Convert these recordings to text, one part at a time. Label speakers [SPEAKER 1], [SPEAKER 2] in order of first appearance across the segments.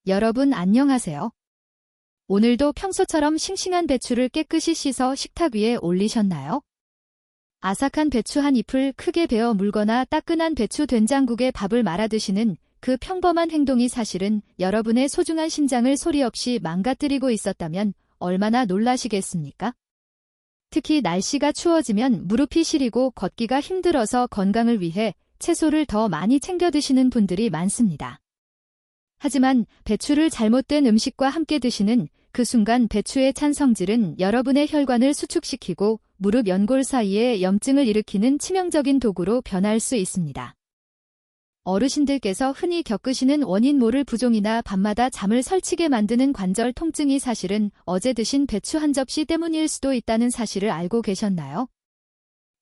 [SPEAKER 1] 여러분 안녕하세요. 오늘도 평소처럼 싱싱한 배추를 깨끗이 씻어 식탁 위에 올리셨나요? 아삭한 배추 한 잎을 크게 베어 물거나 따끈한 배추 된장국에 밥을 말아 드시는 그 평범한 행동이 사실은 여러분의 소중한 신장을 소리 없이 망가뜨리고 있었다면 얼마나 놀라시겠습니까? 특히 날씨가 추워지면 무릎이 시리고 걷기가 힘들어서 건강을 위해 채소를 더 많이 챙겨 드시는 분들이 많습니다. 하지만 배추를 잘못된 음식과 함께 드시는 그 순간 배추의 찬 성질은 여러분의 혈관을 수축시키고 무릎 연골 사이에 염증을 일으키는 치명적인 도구로 변할 수 있습니다. 어르신들께서 흔히 겪으시는 원인 모를 부종이나 밤마다 잠을 설치게 만드는 관절 통증이 사실은 어제 드신 배추 한 접시 때문일 수도 있다는 사실을 알고 계셨나요?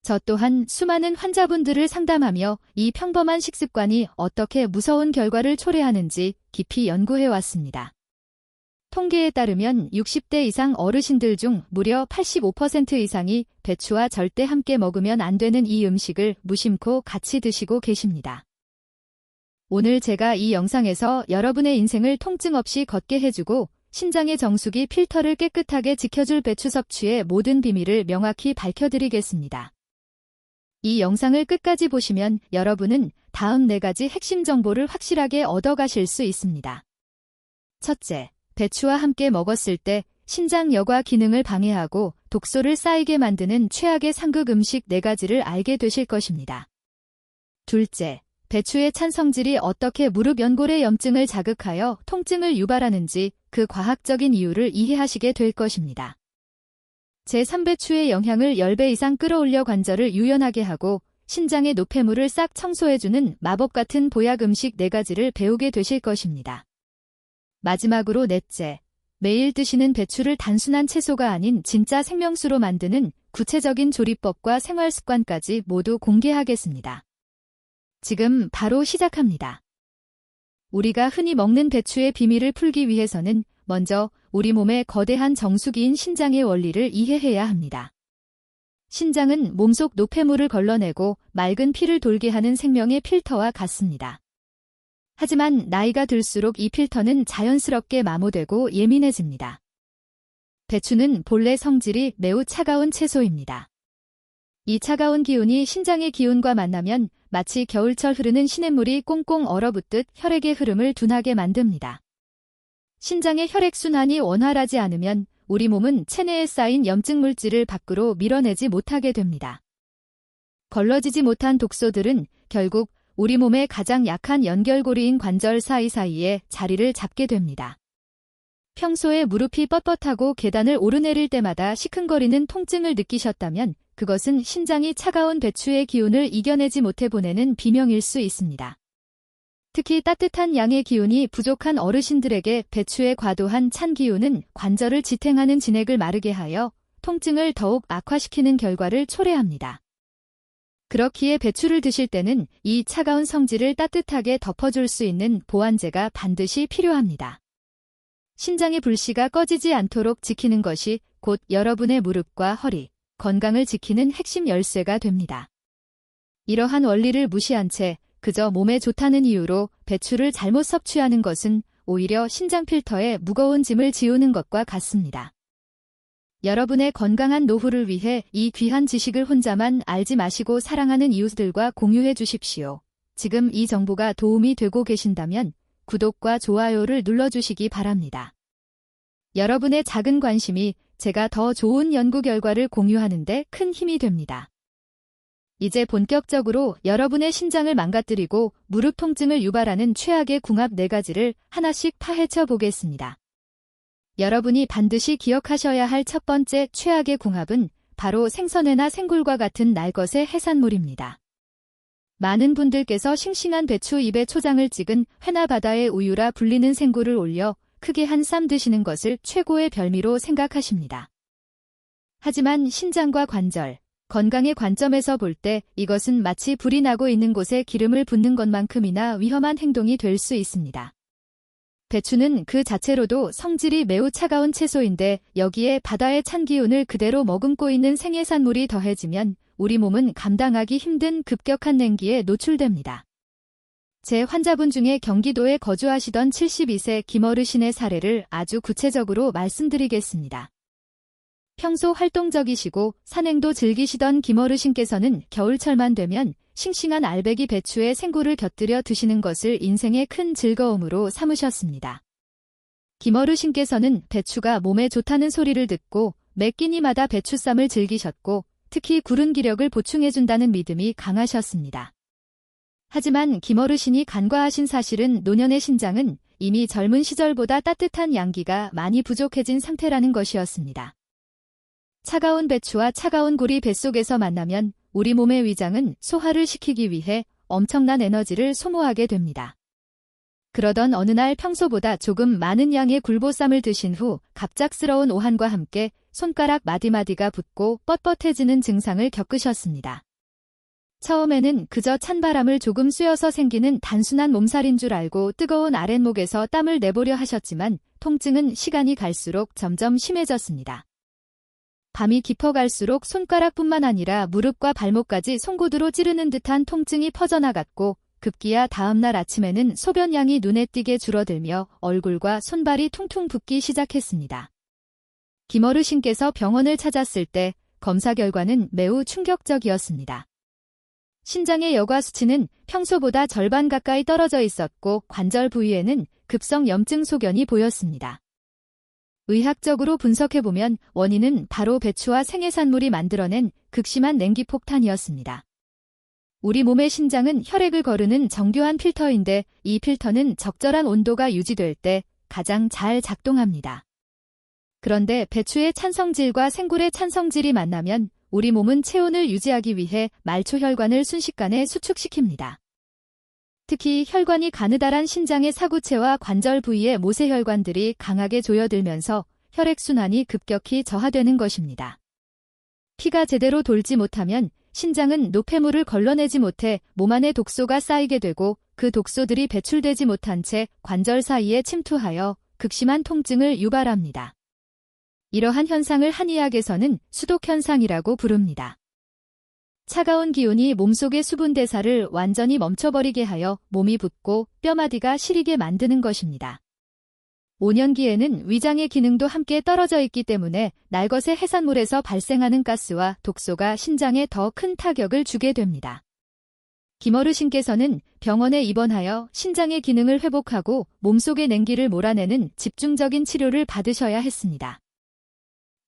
[SPEAKER 1] 저 또한 수많은 환자분들을 상담하며 이 평범한 식습관이 어떻게 무서운 결과를 초래하는지 깊이 연구해왔습니다. 통계에 따르면 60대 이상 어르신들 중 무려 85% 이상이 배추와 절대 함께 먹으면 안 되는 이 음식을 무심코 같이 드시고 계십니다. 오늘 제가 이 영상에서 여러분의 인생을 통증 없이 걷게 해주고 신장의 정수기 필터를 깨끗하게 지켜줄 배추 섭취의 모든 비밀을 명확히 밝혀드리겠습니다. 이 영상을 끝까지 보시면 여러분은 다음 4가지 핵심 정보를 확실하게 얻어가실 수 있습니다. 첫째, 배추와 함께 먹었을 때 신장 여과 기능을 방해하고 독소를 쌓이게 만드는 최악의 상극 음식 4가지를 알게 되실 것입니다. 둘째, 배추의 찬 성질이 어떻게 무릎 연골의 염증을 자극하여 통증을 유발하는지 그 과학적인 이유를 이해하시게 될 것입니다. 제3배추의 영향을 10배 이상 끌어올려 관절을 유연하게 하고 신장의 노폐물을 싹 청소해주는 마법 같은 보약 음식 4가지를 배우게 되실 것입니다. 마지막으로 넷째, 매일 드시는 배추를 단순한 채소가 아닌 진짜 생명수로 만드는 구체적인 조리법과 생활습관까지 모두 공개하겠습니다. 지금 바로 시작합니다. 우리가 흔히 먹는 배추의 비밀을 풀기 위해서는 먼저 우리 몸의 거대한 정수기인 신장의 원리를 이해해야 합니다. 신장은 몸속 노폐물을 걸러내고 맑은 피를 돌게 하는 생명의 필터와 같습니다. 하지만 나이가 들수록 이 필터는 자연스럽게 마모되고 예민해집니다. 배추는 본래 성질이 매우 차가운 채소입니다. 이 차가운 기운이 신장의 기운과 만나면 마치 겨울철 흐르는 시냇물이 꽁꽁 얼어붙듯 혈액의 흐름을 둔하게 만듭니다. 신장의 혈액순환이 원활하지 않으면 우리 몸은 체내에 쌓인 염증 물질을 밖으로 밀어내지 못하게 됩니다. 걸러지지 못한 독소들은 결국 우리 몸의 가장 약한 연결고리인 관절 사이사이에 자리를 잡게 됩니다. 평소에 무릎이 뻣뻣하고 계단을 오르내릴 때마다 시큰거리는 통증을 느끼셨다면 그것은 신장이 차가운 배추의 기운을 이겨내지 못해 보내는 비명일 수 있습니다. 특히 따뜻한 양의 기운이 부족한 어르신들에게 배추의 과도한 찬 기운은 관절을 지탱하는 진액을 마르게 하여 통증을 더욱 악화시키는 결과를 초래합니다. 그렇기에 배추를 드실 때는 이 차가운 성질을 따뜻하게 덮어줄 수 있는 보완제가 반드시 필요합니다. 신장의 불씨가 꺼지지 않도록 지키는 것이 곧 여러분의 무릎과 허리, 건강을 지키는 핵심 열쇠가 됩니다. 이러한 원리를 무시한 채 그저 몸에 좋다는 이유로 배추를 잘못 섭취하는 것은 오히려 신장 필터에 무거운 짐을 지우는 것과 같습니다. 여러분의 건강한 노후를 위해 이 귀한 지식을 혼자만 알지 마시고 사랑하는 이웃들과 공유해 주십시오. 지금 이 정보가 도움이 되고 계신다면 구독과 좋아요를 눌러주시기 바랍니다. 여러분의 작은 관심이 제가 더 좋은 연구 결과를 공유하는 데 큰 힘이 됩니다. 이제 본격적으로 여러분의 신장을 망가뜨리고 무릎 통증을 유발하는 최악의 궁합 4가지를 하나씩 파헤쳐 보겠습니다. 여러분이 반드시 기억하셔야 할 첫 번째 최악의 궁합은 바로 생선회나 생굴과 같은 날것의 해산물입니다. 많은 분들께서 싱싱한 배추 잎에 초장을 찍은 회나 바다의 우유라 불리는 생굴을 올려 크게 한 쌈 드시는 것을 최고의 별미로 생각하십니다. 하지만 신장과 관절, 건강의 관점에서 볼 때 이것은 마치 불이 나고 있는 곳에 기름을 붓는 것만큼이나 위험한 행동이 될 수 있습니다. 배추는 그 자체로도 성질이 매우 차가운 채소인데 여기에 바다의 찬 기운을 그대로 머금고 있는 생해산물이 더해지면 우리 몸은 감당하기 힘든 급격한 냉기에 노출됩니다. 제 환자분 중에 경기도에 거주하시던 72세 김어르신의 사례를 아주 구체적으로 말씀드리겠습니다. 평소 활동적이시고 산행도 즐기시던 김어르신께서는 겨울철만 되면 싱싱한 알배기 배추에 생굴을 곁들여 드시는 것을 인생의 큰 즐거움으로 삼으셨습니다. 김어르신께서는 배추가 몸에 좋다는 소리를 듣고 매 끼니마다 배추쌈을 즐기셨고 특히 구른 기력을 보충해준다는 믿음이 강하셨습니다. 하지만 김어르신이 간과하신 사실은 노년의 신장은 이미 젊은 시절보다 따뜻한 양기가 많이 부족해진 상태라는 것이었습니다. 차가운 배추와 차가운 굴이 뱃속에서 만나면 우리 몸의 위장은 소화를 시키기 위해 엄청난 에너지를 소모하게 됩니다. 그러던 어느 날 평소보다 조금 많은 양의 굴보쌈을 드신 후 갑작스러운 오한과 함께 손가락 마디마디가 붓고 뻣뻣해지는 증상을 겪으셨습니다. 처음에는 그저 찬바람을 조금 쐬어서 생기는 단순한 몸살인 줄 알고 뜨거운 아랫목에서 땀을 내보려 하셨지만 통증은 시간이 갈수록 점점 심해졌습니다. 밤이 깊어갈수록 손가락뿐만 아니라 무릎과 발목까지 송곳으로 찌르는 듯한 통증이 퍼져나갔고 급기야 다음날 아침에는 소변량이 눈에 띄게 줄어들며 얼굴과 손발이 퉁퉁 붓기 시작했습니다. 김어르신께서 병원을 찾았을 때 검사 결과는 매우 충격적이었습니다. 신장의 여과 수치는 평소보다 절반 가까이 떨어져 있었고 관절 부위에는 급성 염증 소견이 보였습니다. 의학적으로 분석해보면 원인은 바로 배추와 생해산물이 만들어낸 극심한 냉기폭탄이었습니다. 우리 몸의 신장은 혈액을 거르는 정교한 필터인데 이 필터는 적절한 온도가 유지될 때 가장 잘 작동합니다. 그런데 배추의 찬성질과 생굴의 찬성질이 만나면 우리 몸은 체온을 유지하기 위해 말초혈관을 순식간에 수축시킵니다. 특히 혈관이 가느다란 신장의 사구체와 관절 부위의 모세혈관들이 강하게 조여들면서 혈액순환이 급격히 저하되는 것입니다. 피가 제대로 돌지 못하면 신장은 노폐물을 걸러내지 못해 몸 안에 독소가 쌓이게 되고 그 독소들이 배출되지 못한 채 관절 사이에 침투하여 극심한 통증을 유발합니다. 이러한 현상을 한의학에서는 수독현상이라고 부릅니다. 차가운 기운이 몸속의 수분 대사를 완전히 멈춰버리게 하여 몸이 붓고 뼈마디가 시리게 만드는 것입니다. 오년기에는 위장의 기능도 함께 떨어져 있기 때문에 날것의 해산물에서 발생하는 가스와 독소가 신장에 더 큰 타격을 주게 됩니다. 김어르신께서는 병원에 입원하여 신장의 기능을 회복하고 몸속의 냉기를 몰아내는 집중적인 치료를 받으셔야 했습니다.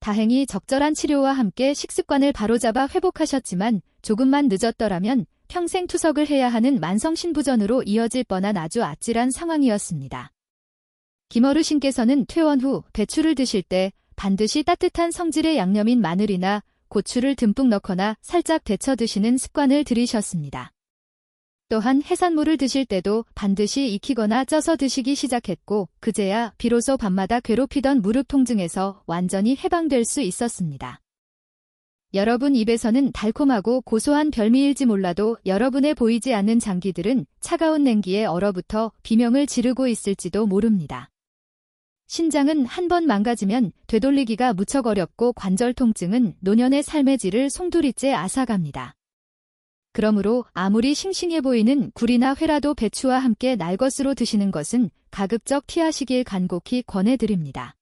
[SPEAKER 1] 다행히 적절한 치료와 함께 식습관을 바로잡아 회복하셨지만 조금만 늦었더라면 평생 투석을 해야 하는 만성신부전으로 이어질 뻔한 아주 아찔한 상황이었습니다. 김어르신께서는 퇴원 후 배추를 드실 때 반드시 따뜻한 성질의 양념인 마늘이나 고추를 듬뿍 넣거나 살짝 데쳐 드시는 습관을 들이셨습니다. 또한 해산물을 드실 때도 반드시 익히거나 쪄서 드시기 시작했고 그제야 비로소 밤마다 괴롭히던 무릎 통증에서 완전히 해방될 수 있었습니다. 여러분 입에서는 달콤하고 고소한 별미일지 몰라도 여러분의 보이지 않는 장기들은 차가운 냉기에 얼어붙어 비명을 지르고 있을지도 모릅니다. 신장은 한 번 망가지면 되돌리기가 무척 어렵고 관절 통증은 노년의 삶의 질을 송두리째 앗아갑니다. 그러므로 아무리 싱싱해 보이는 굴이나 회라도 배추와 함께 날것으로 드시는 것은 가급적 피하시길 간곡히 권해드립니다.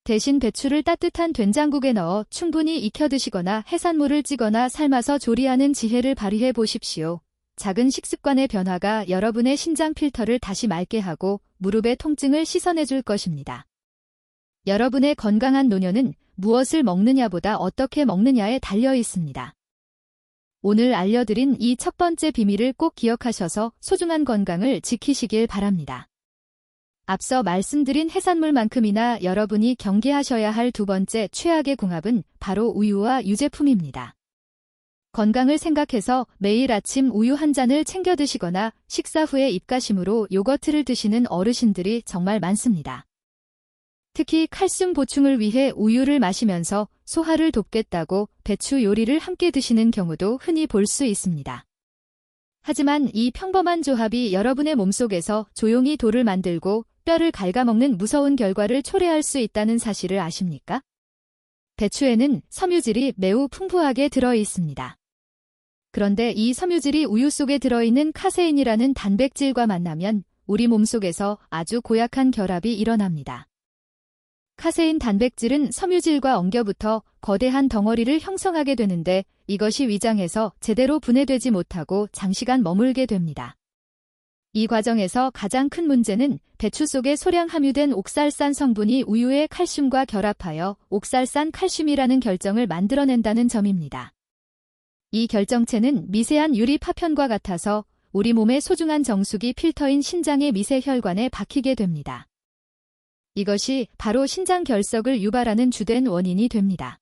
[SPEAKER 1] 대신 배추를 따뜻한 된장국에 넣어 충분히 익혀 드시거나 해산물을 찌거나 삶아서 조리하는 지혜를 발휘해 보십시오. 작은 식습관의 변화가 여러분의 신장 필터를 다시 맑게 하고 무릎의 통증을 씻어내줄 것입니다. 여러분의 건강한 노년은 무엇을 먹느냐보다 어떻게 먹느냐에 달려 있습니다. 오늘 알려드린 이 첫 번째 비밀을 꼭 기억하셔서 소중한 건강을 지키시길 바랍니다. 앞서 말씀드린 해산물만큼이나 여러분이 경계하셔야 할 두 번째 최악의 궁합은 바로 우유와 유제품입니다. 건강을 생각해서 매일 아침 우유 한 잔을 챙겨 드시거나 식사 후에 입가심으로 요거트를 드시는 어르신들이 정말 많습니다. 특히 칼슘 보충을 위해 우유를 마시면서 소화를 돕겠다고 배추 요리를 함께 드시는 경우도 흔히 볼 수 있습니다. 하지만 이 평범한 조합이 여러분의 몸속에서 조용히 돌을 만들고 뼈를 갉아먹는 무서운 결과를 초래할 수 있다는 사실을 아십니까? 배추에는 섬유질이 매우 풍부하게 들어 있습니다. 그런데 이 섬유질이 우유 속에 들어있는 카세인이라는 단백질과 만나면 우리 몸속에서 아주 고약한 결합이 일어납니다. 카세인 단백질은 섬유질과 엉겨붙어 거대한 덩어리를 형성하게 되는데 이것이 위장에서 제대로 분해되지 못하고 장시간 머물게 됩니다. 이 과정에서 가장 큰 문제는 배추 속에 소량 함유된 옥살산 성분이 우유의 칼슘과 결합하여 옥살산 칼슘이라는 결정을 만들어낸다는 점입니다. 이 결정체는 미세한 유리 파편과 같아서 우리 몸의 소중한 정수기 필터인 신장의 미세 혈관에 박히게 됩니다. 이것이 바로 신장 결석을 유발하는 주된 원인이 됩니다.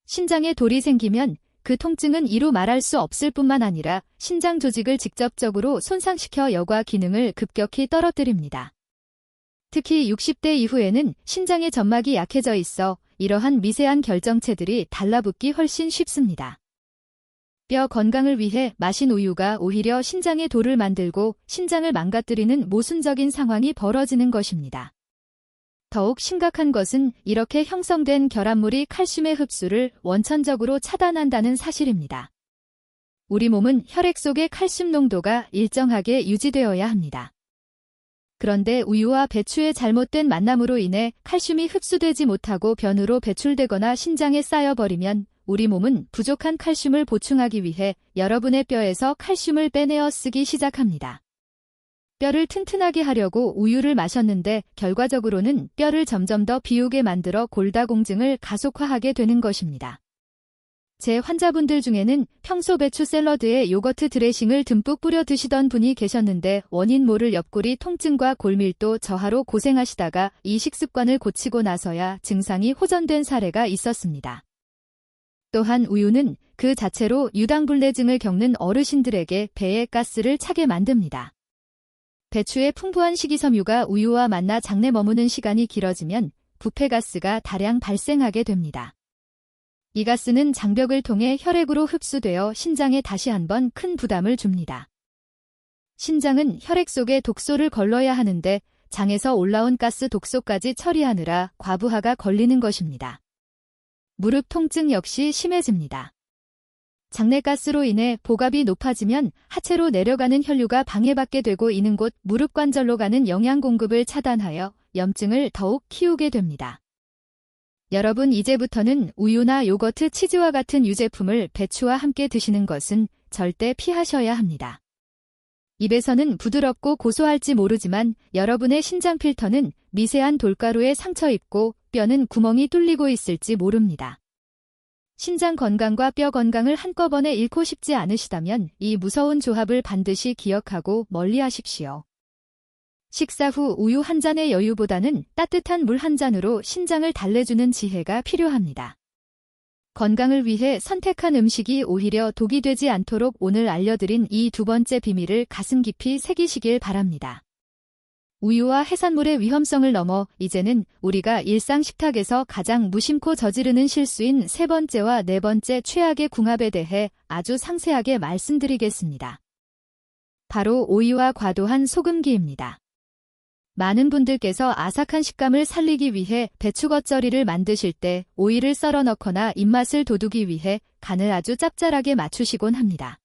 [SPEAKER 1] 신장에 돌이 생기면 그 통증은 이루 말할 수 없을 뿐만 아니라 신장 조직을 직접적으로 손상시켜 여과 기능을 급격히 떨어뜨립니다. 특히 60대 이후에는 신장의 점막이 약해져 있어 이러한 미세한 결정체들이 달라붙기 훨씬 쉽습니다. 뼈 건강을 위해 마신 우유가 오히려 신장에 돌을 만들고 신장을 망가뜨리는 모순적인 상황이 벌어지는 것입니다. 더욱 심각한 것은 이렇게 형성된 결합물이 칼슘의 흡수를 원천적으로 차단한다는 사실입니다. 우리 몸은 혈액 속의 칼슘 농도가 일정하게 유지되어야 합니다. 그런데 우유와 배추의 잘못된 만남으로 인해 칼슘이 흡수되지 못하고 변으로 배출되거나 신장에 쌓여버리면 우리 몸은 부족한 칼슘을 보충하기 위해 여러분의 뼈에서 칼슘을 빼내어 쓰기 시작합니다. 뼈를 튼튼하게 하려고 우유를 마셨는데 결과적으로는 뼈를 점점 더 비우게 만들어 골다공증을 가속화하게 되는 것입니다. 제 환자분들 중에는 평소 배추 샐러드에 요거트 드레싱을 듬뿍 뿌려 드시던 분이 계셨는데 원인 모를 옆구리 통증과 골밀도 저하로 고생하시다가 이 식습관을 고치고 나서야 증상이 호전된 사례가 있었습니다. 또한 우유는 그 자체로 유당불내증을 겪는 어르신들에게 배에 가스를 차게 만듭니다. 배추의 풍부한 식이섬유가 우유와 만나 장내 머무는 시간이 길어지면 부패가스가 다량 발생하게 됩니다. 이 가스는 장벽을 통해 혈액으로 흡수되어 신장에 다시 한번 큰 부담을 줍니다. 신장은 혈액 속에 독소를 걸러야 하는데 장에서 올라온 가스 독소까지 처리하느라 과부하가 걸리는 것입니다. 무릎 통증 역시 심해집니다. 장내가스로 인해 복압이 높아지면 하체로 내려가는 혈류가 방해받게 되고 이는 곧 무릎 관절로 가는 영양 공급을 차단하여 염증을 더욱 키우게 됩니다. 여러분 이제부터는 우유나 요거트, 치즈와 같은 유제품을 배추와 함께 드시는 것은 절대 피하셔야 합니다. 입에서는 부드럽고 고소할지 모르지만 여러분의 신장 필터는 미세한 돌가루에 상처 입고 뼈는 구멍이 뚫리고 있을지 모릅니다. 신장 건강과 뼈 건강을 한꺼번에 잃고 싶지 않으시다면 이 무서운 조합을 반드시 기억하고 멀리하십시오. 식사 후 우유 한 잔의 여유보다는 따뜻한 물 한 잔으로 신장을 달래주는 지혜가 필요합니다. 건강을 위해 선택한 음식이 오히려 독이 되지 않도록 오늘 알려드린 이 두 번째 비밀을 가슴 깊이 새기시길 바랍니다. 우유와 해산물의 위험성을 넘어 이제는 우리가 일상 식탁에서 가장 무심코 저지르는 실수인 세 번째와 네 번째 최악의 궁합에 대해 아주 상세하게 말씀드리겠습니다. 바로 오이와 과도한 소금기입니다. 많은 분들께서 아삭한 식감을 살리기 위해 배추 겉절이를 만드실 때 오이를 썰어 넣거나 입맛을 돋우기 위해 간을 아주 짭짤하게 맞추시곤 합니다.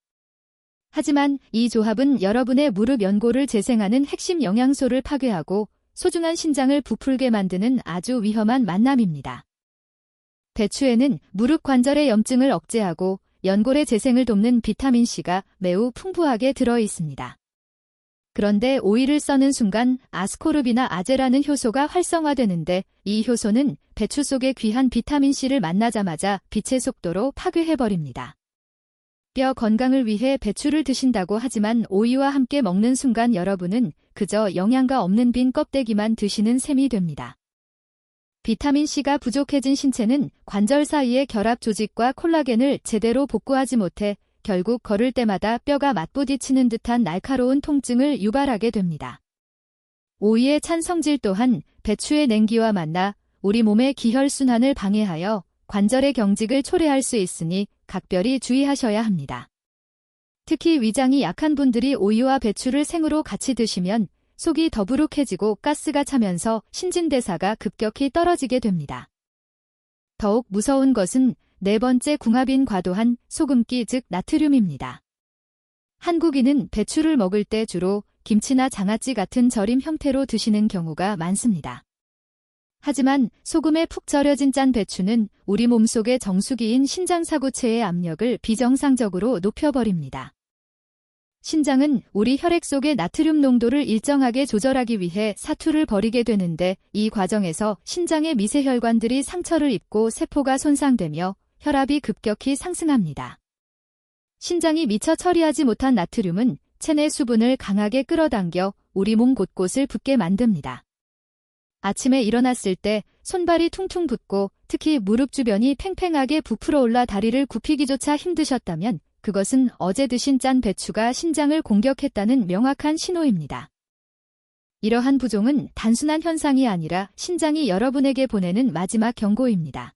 [SPEAKER 1] 하지만 이 조합은 여러분의 무릎 연골을 재생하는 핵심 영양소를 파괴하고 소중한 신장을 부풀게 만드는 아주 위험한 만남입니다. 배추에는 무릎 관절의 염증을 억제하고 연골의 재생을 돕는 비타민C가 매우 풍부하게 들어 있습니다. 그런데 오이를 써는 순간 아스코르빈이나 아제라는 효소가 활성화되는데 이 효소는 배추 속의 귀한 비타민C를 만나자마자 빛의 속도로 파괴해버립니다. 뼈 건강을 위해 배추를 드신다고 하지만 오이와 함께 먹는 순간 여러분은 그저 영양가 없는 빈 껍데기만 드시는 셈이 됩니다. 비타민C가 부족해진 신체는 관절 사이의 결합 조직과 콜라겐을 제대로 복구하지 못해 결국 걸을 때마다 뼈가 맞부딪히는 듯한 날카로운 통증을 유발하게 됩니다. 오이의 찬 성질 또한 배추의 냉기와 만나 우리 몸의 기혈순환을 방해하여 관절의 경직을 초래할 수 있으니 각별히 주의하셔야 합니다. 특히 위장이 약한 분들이 오이와 배추를 생으로 같이 드시면 속이 더부룩해지고 가스가 차면서 신진대사가 급격히 떨어지게 됩니다. 더욱 무서운 것은 네 번째 궁합인 과도한 소금기 즉 나트륨입니다. 한국인은 배추를 먹을 때 주로 김치나 장아찌 같은 절임 형태로 드시는 경우가 많습니다. 하지만 소금에 푹 절여진 짠 배추는 우리 몸속의 정수기인 신장사구체의 압력을 비정상적으로 높여버립니다. 신장은 우리 혈액 속의 나트륨 농도를 일정하게 조절하기 위해 사투를 벌이게 되는데 이 과정에서 신장의 미세혈관들이 상처를 입고 세포가 손상되며 혈압이 급격히 상승합니다. 신장이 미처 처리하지 못한 나트륨은 체내 수분을 강하게 끌어당겨 우리 몸 곳곳을 붓게 만듭니다. 아침에 일어났을 때 손발이 퉁퉁 붓고 특히 무릎 주변이 팽팽하게 부풀어 올라 다리를 굽히기조차 힘드셨다면 그것은 어제 드신 짠 배추가 신장을 공격했다는 명확한 신호입니다. 이러한 부종은 단순한 현상이 아니라 신장이 여러분에게 보내는 마지막 경고입니다.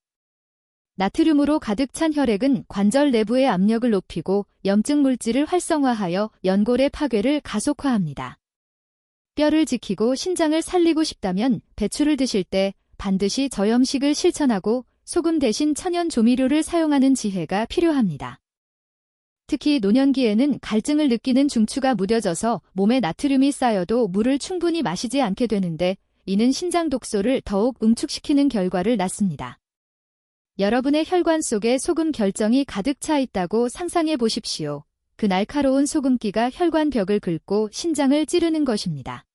[SPEAKER 1] 나트륨으로 가득 찬 혈액은 관절 내부의 압력을 높이고 염증 물질을 활성화하여 연골의 파괴를 가속화합니다. 뼈를 지키고 신장을 살리고 싶다면 배추를 드실 때 반드시 저염식을 실천하고 소금 대신 천연 조미료를 사용하는 지혜가 필요합니다. 특히 노년기에는 갈증을 느끼는 중추가 무뎌져서 몸에 나트륨이 쌓여도 물을 충분히 마시지 않게 되는데 이는 신장 독소를 더욱 응축시키는 결과를 낳습니다. 여러분의 혈관 속에 소금 결정이 가득 차 있다고 상상해 보십시오. 그 날카로운 소금기가 혈관 벽을 긁고 신장을 찌르는 것입니다.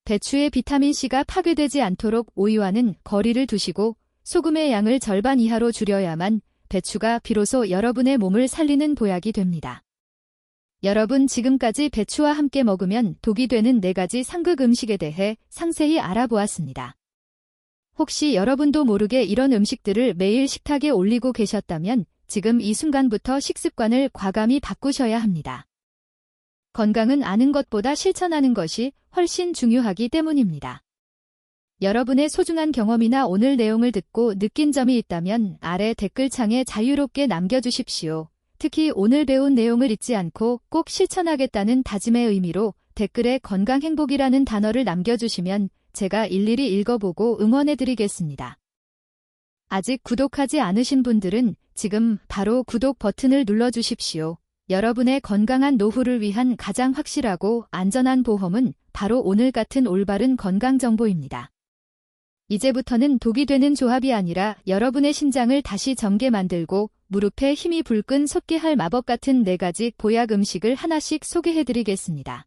[SPEAKER 1] 배추의 비타민C가 파괴되지 않도록 오이와는 거리를 두시고 소금의 양을 절반 이하로 줄여야만 배추가 비로소 여러분의 몸을 살리는 보약이 됩니다. 여러분 지금까지 배추와 함께 먹으면 독이 되는 4가지 상극 음식에 대해 상세히 알아보았습니다. 혹시 여러분도 모르게 이런 음식들을 매일 식탁에 올리고 계셨다면 지금 이 순간부터 식습관을 과감히 바꾸셔야 합니다. 건강은 아는 것보다 실천하는 것이 훨씬 중요하기 때문입니다. 여러분의 소중한 경험이나 오늘 내용을 듣고 느낀 점이 있다면 아래 댓글창에 자유롭게 남겨주십시오. 특히 오늘 배운 내용을 잊지 않고 꼭 실천하겠다는 다짐의 의미로 댓글에 건강행복이라는 단어를 남겨주시면 제가 일일이 읽어보고 응원해드리겠습니다. 아직 구독하지 않으신 분들은 지금 바로 구독 버튼을 눌러주십시오. 여러분의 건강한 노후를 위한 가장 확실하고 안전한 보험은 바로 오늘 같은 올바른 건강 정보입니다. 이제부터는 독이 되는 조합이 아니라 여러분의 신장을 다시 젊게 만들고 무릎에 힘이 불끈 솟게 할 마법 같은 4가지 보약 음식을 하나씩 소개해드리겠습니다.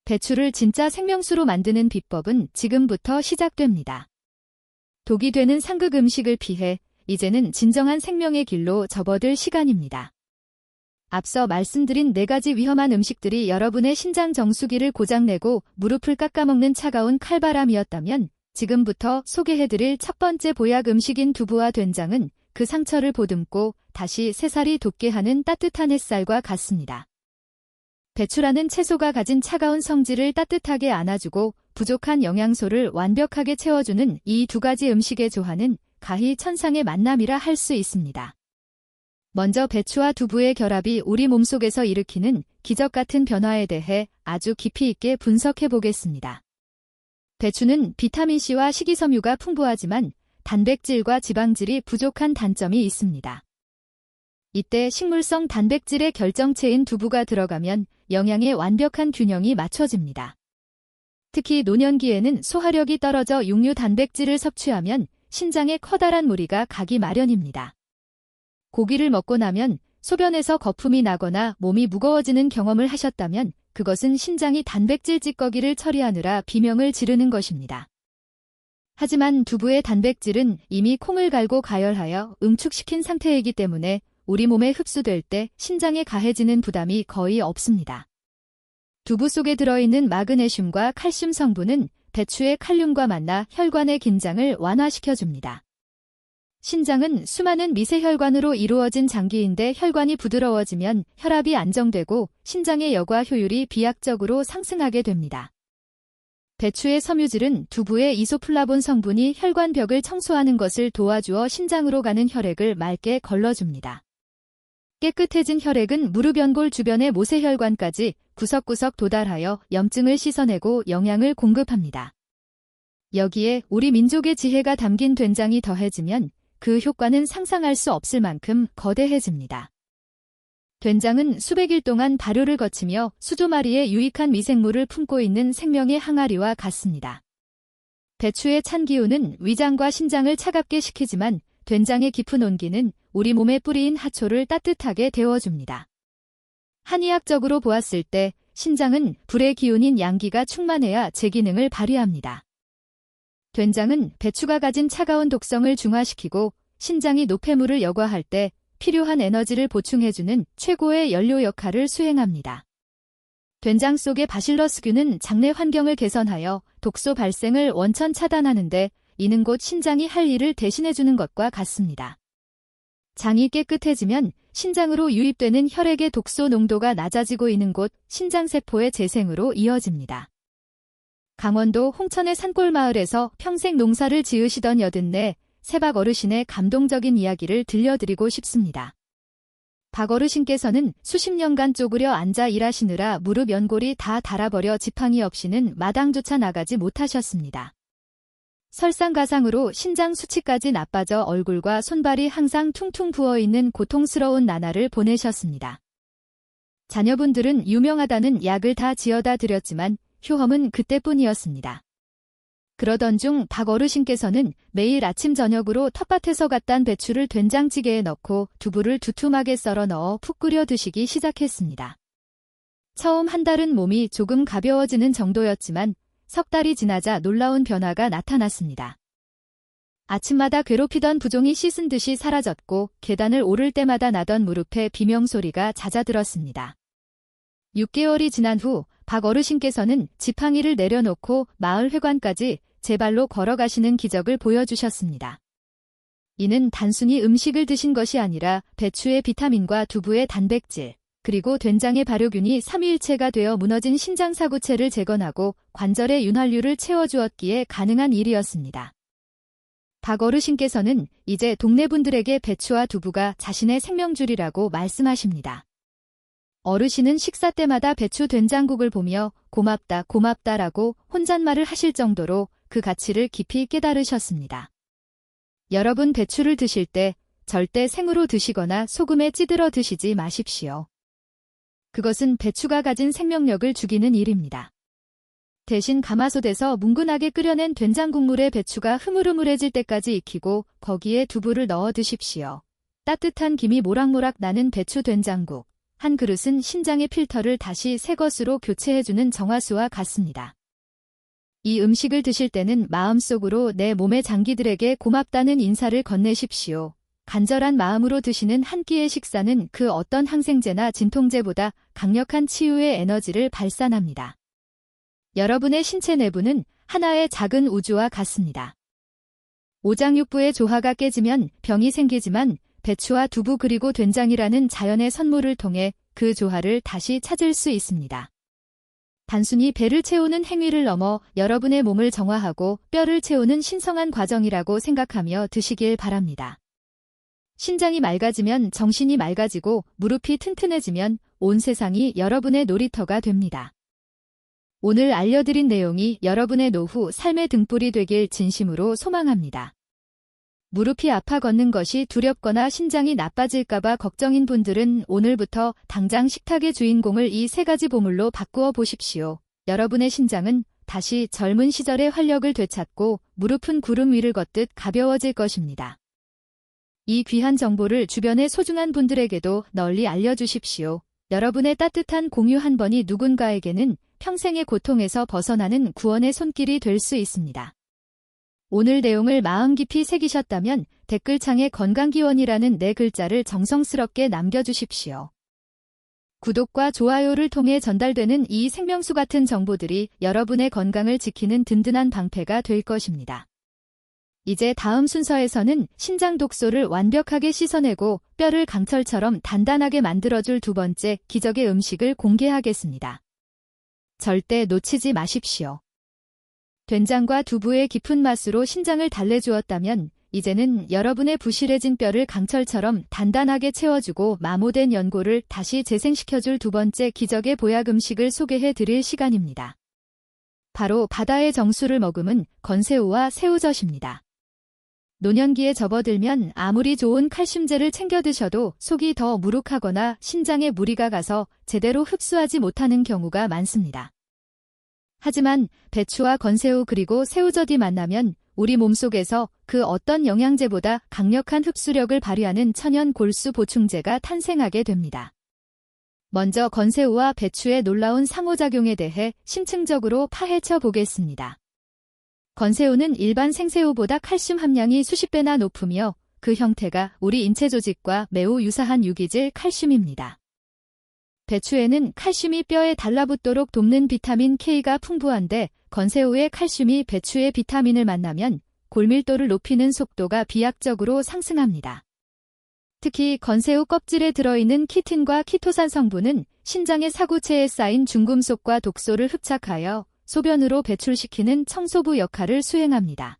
[SPEAKER 1] 배추를 진짜 생명수로 만드는 비법은 지금부터 시작됩니다. 독이 되는 상극 음식을 피해 이제는 진정한 생명의 길로 접어들 시간입니다. 앞서 말씀드린 4가지 위험한 음식들이 여러분의 신장 정수기를 고장내고 무릎을 깎아먹는 차가운 칼바람이었다면 지금부터 소개해드릴 첫 번째 보약 음식인 두부와 된장은 그 상처를 보듬고 다시 새살이 돋게 하는 따뜻한 햇살과 같습니다. 배추라는 채소가 가진 차가운 성질을 따뜻하게 안아주고 부족한 영양소를 완벽하게 채워주는 이 2가지 음식의 조화는 가히 천상의 만남이라 할 수 있습니다. 먼저 배추와 두부의 결합이 우리 몸속에서 일으키는 기적 같은 변화에 대해 아주 깊이 있게 분석해 보겠습니다. 배추는 비타민C와 식이섬유가 풍부하지만 단백질과 지방질이 부족한 단점이 있습니다. 이때 식물성 단백질의 결정체인 두부가 들어가면 영양의 완벽한 균형이 맞춰집니다. 특히 노년기에는 소화력이 떨어져 육류 단백질을 섭취하면 신장에 커다란 무리가 가기 마련입니다. 고기를 먹고 나면 소변에서 거품이 나거나 몸이 무거워지는 경험을 하셨다면 그것은 신장이 단백질 찌꺼기를 처리하느라 비명을 지르는 것입니다. 하지만 두부의 단백질은 이미 콩을 갈고 가열하여 응축시킨 상태이기 때문에 우리 몸에 흡수될 때 신장에 가해지는 부담이 거의 없습니다. 두부 속에 들어있는 마그네슘과 칼슘 성분은 배추의 칼륨과 만나 혈관의 긴장을 완화시켜줍니다. 신장은 수많은 미세혈관으로 이루어진 장기인데 혈관이 부드러워지면 혈압이 안정되고 신장의 여과 효율이 비약적으로 상승하게 됩니다. 배추의 섬유질은 두부의 이소플라본 성분이 혈관 벽을 청소하는 것을 도와주어 신장으로 가는 혈액을 맑게 걸러줍니다. 깨끗해진 혈액은 무릎 연골 주변의 모세혈관까지 구석구석 도달하여 염증을 씻어내고 영양을 공급합니다. 여기에 우리 민족의 지혜가 담긴 된장이 더해지면 그 효과는 상상할 수 없을 만큼 거대해집니다. 된장은 수백 일 동안 발효를 거치며 수조마리에 유익한 미생물을 품고 있는 생명의 항아리와 같습니다. 배추의 찬 기운은 위장과 심장을 차갑게 식히지만 된장의 깊은 온기는 우리 몸에 뿌리인 하초를 따뜻하게 데워줍니다. 한의학적으로 보았을 때 신장은 불의 기운인 양기가 충만해야 제 기능을 발휘합니다. 된장은 배추가 가진 차가운 독성을 중화시키고 신장이 노폐물을 여과할 때 필요한 에너지를 보충해주는 최고의 연료 역할을 수행합니다. 된장 속의 바실러스균은 장내 환경을 개선하여 독소 발생을 원천 차단하는데 이는 곧 신장이 할 일을 대신해주는 것과 같습니다. 장이 깨끗해지면 신장으로 유입되는 혈액의 독소 농도가 낮아지고 이는 곧 신장세포의 재생으로 이어집니다. 강원도 홍천의 산골마을에서 평생 농사를 지으시던 여든네 세박 어르신의 감동적인 이야기를 들려드리고 싶습니다. 박 어르신께서는 수십 년간 쪼그려 앉아 일하시느라 무릎 연골이 다 닳아버려 지팡이 없이는 마당조차 나가지 못하셨습니다. 설상가상으로 신장 수치까지 나빠져 얼굴과 손발이 항상 퉁퉁 부어있는 고통스러운 나날을 보내셨습니다. 자녀분들은 유명하다는 약을 다 지어다 드렸지만 효험은 그때뿐이었습니다. 그러던 중 박 어르신께서는 매일 아침 저녁으로 텃밭에서 갓단 배추를 된장찌개에 넣고 두부를 두툼하게 썰어 넣어 푹 끓여 드시기 시작했습니다. 처음 한 달은 몸이 조금 가벼워지는 정도였지만 석 달이 지나자 놀라운 변화가 나타났습니다. 아침마다 괴롭히던 부종이 씻은 듯이 사라졌고 계단을 오를 때마다 나던 무릎에 비명소리가 잦아들었습니다. 6개월이 지난 후 박 어르신께서는 지팡이를 내려놓고 마을 회관까지 제 발로 걸어가시는 기적을 보여주셨습니다. 이는 단순히 음식을 드신 것이 아니라 배추의 비타민과 두부의 단백질, 그리고 된장의 발효균이 삼위일체가 되어 무너진 신장사구체를 재건하고 관절의 윤활유를 채워주었기에 가능한 일이었습니다. 박 어르신께서는 이제 동네 분들에게 배추와 두부가 자신의 생명줄이라고 말씀하십니다. 어르신은 식사 때마다 배추 된장국을 보며 고맙다 고맙다라고 혼잣말을 하실 정도로 그 가치를 깊이 깨달으셨습니다. 여러분 배추를 드실 때 절대 생으로 드시거나 소금에 찌들어 드시지 마십시오. 그것은 배추가 가진 생명력을 죽이는 일입니다. 대신 가마솥에서 뭉근하게 끓여낸 된장국물에 배추가 흐물흐물해질 때까지 익히고 거기에 두부를 넣어 드십시오. 따뜻한 김이 모락모락 나는 배추 된장국. 한 그릇은 신장의 필터를 다시 새 것으로 교체해주는 정화수와 같습니다. 이 음식을 드실 때는 마음속으로 내 몸의 장기들에게 고맙다는 인사를 건네십시오. 간절한 마음으로 드시는 한 끼의 식사는 그 어떤 항생제나 진통제보다 강력한 치유의 에너지를 발산합니다. 여러분의 신체 내부는 하나의 작은 우주와 같습니다. 오장육부의 조화가 깨지면 병이 생기지만 배추와 두부 그리고 된장이라는 자연의 선물을 통해 그 조화를 다시 찾을 수 있습니다. 단순히 배를 채우는 행위를 넘어 여러분의 몸을 정화하고 뼈를 채우는 신성한 과정이라고 생각하며 드시길 바랍니다. 신장이 맑아지면 정신이 맑아지고 무릎이 튼튼해지면 온 세상이 여러분의 놀이터가 됩니다. 오늘 알려드린 내용이 여러분의 노후 삶의 등불이 되길 진심으로 소망합니다. 무릎이 아파 걷는 것이 두렵거나 신장이 나빠질까봐 걱정인 분들은 오늘부터 당장 식탁의 주인공을 이 세 가지 보물로 바꾸어 보십시오. 여러분의 신장은 다시 젊은 시절의 활력을 되찾고 무릎은 구름 위를 걷듯 가벼워질 것입니다. 이 귀한 정보를 주변의 소중한 분들에게도 널리 알려주십시오. 여러분의 따뜻한 공유 한 번이 누군가에게는 평생의 고통에서 벗어나는 구원의 손길이 될 수 있습니다. 오늘 내용을 마음 깊이 새기셨다면 댓글창에 건강기원이라는 네 글자를 정성스럽게 남겨주십시오. 구독과 좋아요를 통해 전달되는 이 생명수 같은 정보들이 여러분의 건강을 지키는 든든한 방패가 될 것입니다. 이제 다음 순서에서는 신장 독소를 완벽하게 씻어내고 뼈를 강철처럼 단단하게 만들어줄 두 번째 기적의 음식을 공개하겠습니다. 절대 놓치지 마십시오. 된장과 두부의 깊은 맛으로 신장을 달래주었다면 이제는 여러분의 부실해진 뼈를 강철처럼 단단하게 채워주고 마모된 연골을 다시 재생시켜줄 두 번째 기적의 보약 음식을 소개해 드릴 시간입니다. 바로 바다의 정수를 머금은 건새우와 새우젓입니다. 노년기에 접어들면 아무리 좋은 칼슘제를 챙겨 드셔도 속이 더 무룩하거나 신장에 무리가 가서 제대로 흡수하지 못하는 경우가 많습니다. 하지만 배추와 건새우 그리고 새우젓이 만나면 우리 몸속에서 그 어떤 영양제보다 강력한 흡수력을 발휘하는 천연 골수 보충제가 탄생하게 됩니다. 먼저 건새우와 배추의 놀라운 상호작용에 대해 심층적으로 파헤쳐 보겠습니다. 건새우는 일반 생새우보다 칼슘 함량이 수십 배나 높으며 그 형태가 우리 인체 조직과 매우 유사한 유기질 칼슘입니다. 배추에는 칼슘이 뼈에 달라붙도록 돕는 비타민 K가 풍부한데 건새우의 칼슘이 배추의 비타민을 만나면 골밀도를 높이는 속도가 비약적으로 상승합니다. 특히 건새우 껍질에 들어있는 키틴과 키토산 성분은 신장의 사구체에 쌓인 중금속과 독소를 흡착하여 소변으로 배출시키는 청소부 역할을 수행합니다.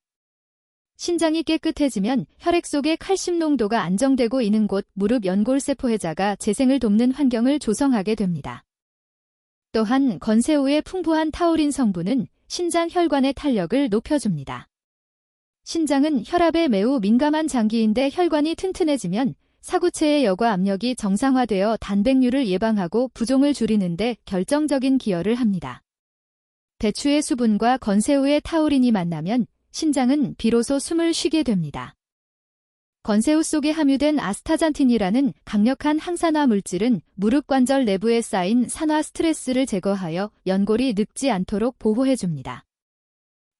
[SPEAKER 1] 신장이 깨끗해지면 혈액 속의 칼슘 농도가 안정되고 있는 곳 무릎 연골세포 해자가 재생을 돕는 환경을 조성하게 됩니다. 또한 건새우의 풍부한 타우린 성분은 신장 혈관의 탄력을 높여줍니다. 신장은 혈압에 매우 민감한 장기인데 혈관이 튼튼해지면 사구체의 여과 압력이 정상화되어 단백뇨를 예방하고 부종을 줄이는 데 결정적인 기여를 합니다. 배추의 수분과 건새우의 타우린이 만나면 신장은 비로소 숨을 쉬게 됩니다. 건새우 속에 함유된 아스타잔틴이라는 강력한 항산화 물질은 무릎 관절 내부에 쌓인 산화 스트레스를 제거하여 연골이 늙지 않도록 보호해줍니다.